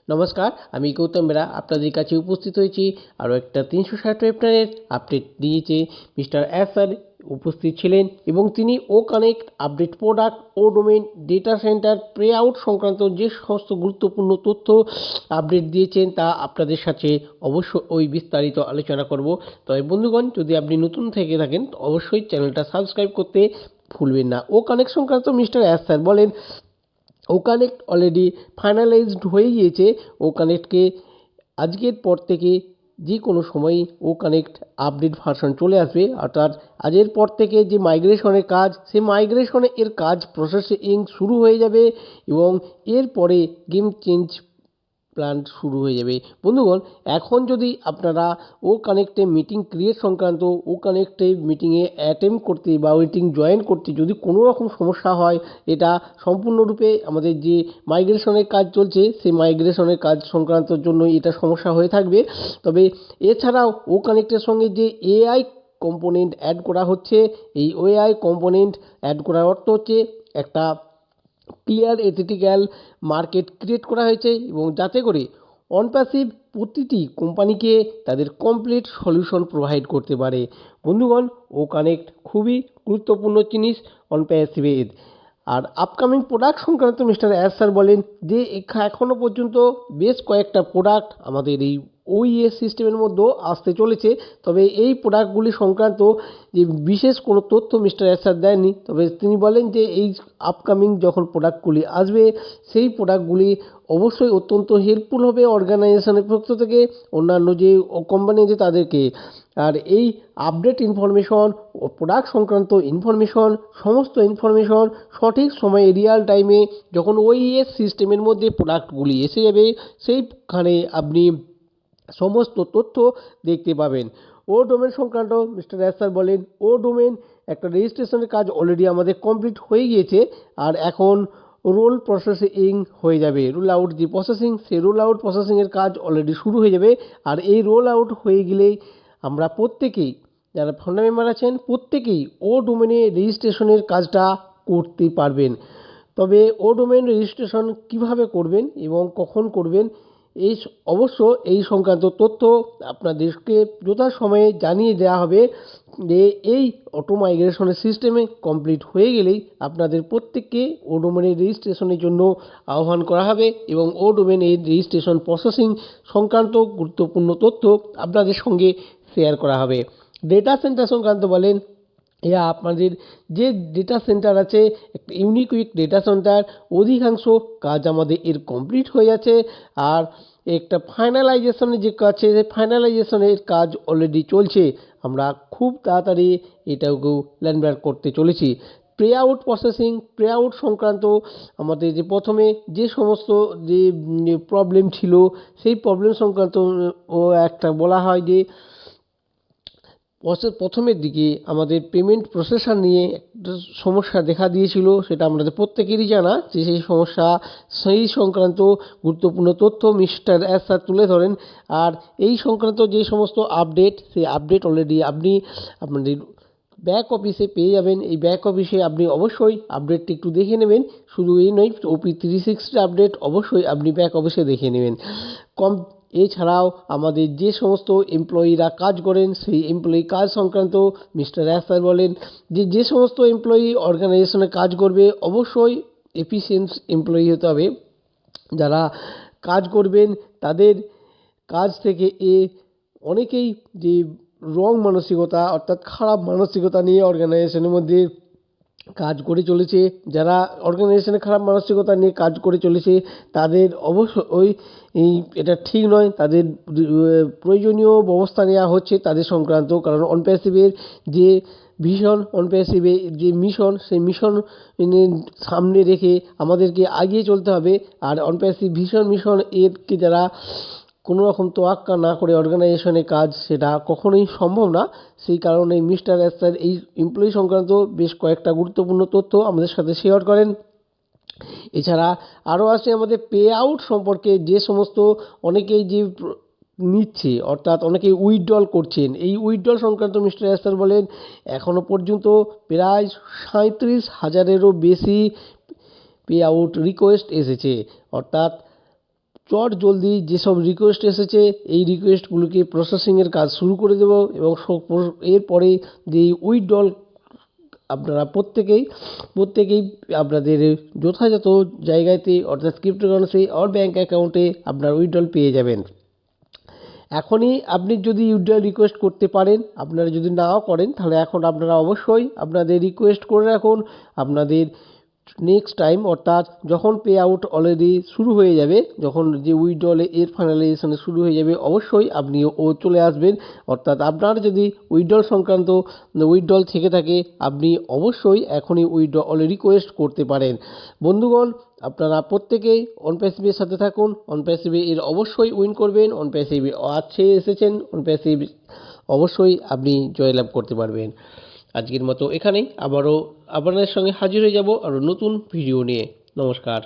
নমস্কার, আমি গৌতম বেরা আপনাদের কাছে উপস্থিত হয়েছি আরও একটা 360 ওয়েবনারের আপডেট দিয়েছে মিস্টার এস স্যার উপস্থিত ছিলেন এবং তিনি ও কানেক্ট আপডেট প্রোডাক্ট ও ডোমেন ডেটা সেন্টার প্রে আউট সংক্রান্ত যে সমস্ত গুরুত্বপূর্ণ তথ্য আপডেট দিয়েছেন তা আপনাদের সাথে অবশ্যই বিস্তারিত আলোচনা করব। তবে বন্ধুগণ, যদি আপনি নতুন থেকে থাকেন তো অবশ্যই চ্যানেলটা সাবস্ক্রাইব করতে ভুলবেন না। ও কানেক্ট সংক্রান্ত মিস্টার এস স্যার বলেন, ও কানেক্ট অলরেডি ফাইনালাইজড হয়ে গিয়েছে। ও কানেক্টকে আজকের পর থেকে যে কোনো সময়ই ও কানেক্ট আপডেট ভার্সন চলে আসবে, অর্থাৎ আজের পর থেকে যে মাইগ্রেশনের কাজ, সেই মাইগ্রেশনের কাজ প্রসেসিং শুরু হয়ে যাবে এবং এরপরে গেম চেঞ্জ প্ল্যান শুরু হয়ে যাবে। বন্ধুগণ, এখন যদি আপনারা ও কানেক্টে মিটিং ক্রিয়েট সংক্রান্ত ও কানেক্টে মিটিংয়ে অ্যাটেম্প করতে বা মিটিং জয়েন করতে যদি কোনো রকম সমস্যা হয়, এটা সম্পূর্ণরূপে আমাদের যে মাইগ্রেশনের কাজ চলছে সেই মাইগ্রেশনের কাজ সংক্রান্তর জন্য এটা সমস্যা হয়ে থাকবে। তবে এছাড়াও ও কানেক্টের সঙ্গে যে এআই কম্পোনেন্ট অ্যাড করা হচ্ছে, এই এআই কম্পোনেন্ট অ্যাড করার অর্থ হচ্ছে একটা ক্লিয়ার এথিক্যাল মার্কেট ক্রিয়েট করা হয়েছে এবং যাতে করে অনপ্যাসিভ প্রতিটি কোম্পানিকে তাদের কমপ্লিট সলিউশন প্রোভাইড করতে পারে। বন্ধুগণ, ও কানেক্ট খুবই গুরুত্বপূর্ণ জিনিস অনপ্যাসিভের। আর আপকামিং প্রোডাক্ট সংক্রান্ত মিস্টার এস স্যার বলেন যে এখনও পর্যন্ত বেশ কয়েকটা প্রোডাক্ট আমাদের এই ওইএস সিস্টেমের মধ্যেও আসতে চলেছে। তবে এই প্রোডাক্টগুলি সংক্রান্ত যে বিশেষ কোনো তথ্য মিস্টার এস স্যার দেননি। তবে তিনি বলেন যে এই আপকামিং যখন প্রোডাক্টগুলি আসবে সেই প্রোডাক্টগুলি অবশ্যই অত্যন্ত হেল্পফুল হবে অর্গানাইজেশনের পক্ষ থেকে অন্যান্য যে কোম্পানি আছে তাদেরকে। আর এই আপডেট ইনফরমেশন ও প্রোডাক্ট সংক্রান্ত ইনফরমেশন, সমস্ত ইনফরমেশন সঠিক সময়ে রিয়াল টাইমে যখন ওইএস সিস্টেমের মধ্যে প্রোডাক্টগুলি এসে যাবে সেইখানে আপনি সমস্ত তথ্য দেখতে পাবেন। ও ডোমেন সংক্রান্ত মিস্টার এস স্যার বলেন, ও ডোমেন একটা রেজিস্ট্রেশনের কাজ অলরেডি আমাদের কমপ্লিট হয়ে গিয়েছে আর এখন রোল প্রসেসিং হয়ে যাবে। রোল আউট যে প্রসেসিং, সেই রোল আউট প্রসেসিংয়ের কাজ অলরেডি শুরু হয়ে যাবে। আর এই রোল আউট হয়ে গেলেই আমরা প্রত্যেকেই যারা ফাউন্ডার মেম্বার আছেন প্রত্যেকেই ও ডোমেনে রেজিস্ট্রেশনের কাজটা করতে পারবেন। তবে ও ডোমেন রেজিস্ট্রেশন কীভাবে করবেন এবং কখন করবেন অবশ্য এই সংক্রান্ত তথ্য আপনাদেরকে যথাসময়ে জানিয়ে দেওয়া হবে। যে এই অটো মাইগ্রেশনের সিস্টেমে কমপ্লিট হয়ে গেলেই আপনাদের প্রত্যেককে ও ডোমেনের রেজিস্ট্রেশনের জন্য আহ্বান করা হবে এবং ও ডোমেনের রেজিস্ট্রেশন প্রসেসিং সংক্রান্ত গুরুত্বপূর্ণ তথ্য আপনাদের সঙ্গে শেয়ার করা হবে। ডেটা সেন্টার সংক্রান্ত বলেন, আপনাদের যে ডেটা সেন্টার আছে একটা ইউনিকুইক ডেটা সেন্টার, অধিকাংশ কাজ আমাদের এর কমপ্লিট হয়ে যাচ্ছে। আর একটা ফাইনালাইজেশনের যে কাজ আছে সেই ফাইনালাইজেশনের কাজ অলরেডি চলছে। আমরা খুব তাড়াতাড়ি এটাকেও ল্যান্ডমার্ক করতে চলেছি। প্রে আউট প্রসেসিং, প্রে আউট সংক্রান্ত আমাদের যে প্রথমে যে সমস্ত যে প্রবলেম ছিল সেই প্রবলেম সংক্রান্ত ও একটা বলা হয় যে প্রথমের দিকে আমাদের পেমেন্ট প্রসেসর নিয়ে একটা সমস্যা দেখা দিয়েছিল, সেটা আমাদের প্রত্যেকেরই জানা যে সেই সমস্যা সেই সংক্রান্ত গুরুত্বপূর্ণ তথ্য মিস্টার এস স্যার তুলে ধরেন। আর এই সংক্রান্ত যে সমস্ত আপডেট, সেই আপডেট অলরেডি আপনি আপনাদের ব্যাক অফিসে পেয়ে যাবেন। এই ব্যাক অফিসে আপনি অবশ্যই আপডেটটি একটু দেখে নেবেন। শুধু এই নয়, ওপি 360 আপডেট অবশ্যই আপনি ব্যাক অফিসে দেখে নেবেন। এছাড়াও আমাদের যে সমস্ত এমপ্লয়িরা কাজ করেন সেই এমপ্লয়ি কাজ সংক্রান্ত মিস্টার এস স্যার বলেন যে সমস্ত এমপ্লয়ি অর্গানাইজেশনে কাজ করবে অবশ্যই এফিসিয়েন্ট এমপ্লয়ি হতে হবে। যারা কাজ করবেন তাদের কাজ থেকে অনেকেই যে রং মানসিকতা অর্থাৎ খারাপ মানসিকতা নিয়ে অর্গানাইজেশনের মধ্যে কাজ করে চলেছে, যারা অর্গানাইজেশনে খারাপ মানসিকতা নিয়ে কাজ করে চলেছে তাদের অবশ্যই এটা ঠিক নয়। তাদের প্রয়োজনীয় ব্যবস্থা নেওয়া হচ্ছে তাদের সংক্রান্ত, কারণ অনপ্যাসিভের যে ভিশন, অনপ্যাসিভের যে মিশন, সেই মিশন সামনে রেখে আমাদেরকে এগিয়ে চলতে হবে। আর অনপ্যাসিভ মিশন এরকে যারা কোনো রকম তোয়াক্কা না করে অর্গানাইজেশনের কাজ, সেটা কখনোই সম্ভব না। সেই কারণে মিস্টার এস স্যার এই এমপ্লয়ি সংক্রান্ত বেশ কয়েকটা গুরুত্বপূর্ণ তথ্য আমাদের সাথে শেয়ার করেন। এছাড়া আরও আছে আমাদের পে আউট সম্পর্কে, যে সমস্ত অনেকেই যে নিচ্ছে অর্থাৎ অনেকেই উইথড্রল করছেন, এই উইথড্রল সংক্রান্ত মিস্টার এস স্যার বলেন এখনও পর্যন্ত প্রায় 37,000-এরও বেশি পে আউট রিকোয়েস্ট এসেছে। অর্থাৎ চট জলদি যেসব রিকোয়েস্ট এসেছে এই রিকোয়েস্টগুলোকে প্রসেসিংয়ের কাজ শুরু করে দেব এবং এরপরে যে উইথড্রল আপনারা প্রত্যেকেই আপনাদের যথাযথ জায়গাতে অর্থাৎ ক্রিপ্টোকারেন্সি আর ব্যাঙ্ক অ্যাকাউন্টে আপনার উইথড্রল পেয়ে যাবেন। এখনই আপনি যদি উইথড্রল রিকোয়েস্ট করতে পারেন, আপনারা যদি নাও করেন তাহলে এখন আপনারা অবশ্যই আপনাদের রিকোয়েস্ট করে রাখুন। আপনাদের নেক্সট টাইম অর্থাৎ যখন পে আউট অলরেডি শুরু হয়ে যাবে, যখন যে উইথড্রলে এর ফাইনালাইজেশন শুরু হয়ে যাবে, অবশ্যই আপনিও চলে আসবেন। অর্থাৎ আপনার যদি উইথড্রল সংক্রান্ত উইথড্রল থেকে থাকে আপনি অবশ্যই এখনই উইথড্রল রিকোয়েস্ট করতে পারেন। বন্ধুগণ, আপনারা প্রত্যেকেই অনপ্যাসিভের সাথে থাকুন। অনপ্যাসিভে এর অবশ্যই উইন করবেন। অনপ্যাসিভে আছে এসেছেন, অনপ্যাসিভ অবশ্যই আপনি জয়লাভ করতে পারবেন। আজকের মতো এখানেই, আবারও আপনাদের সঙ্গে হাজির হয়ে যাব আরও নতুন ভিডিও নিয়ে। নমস্কার।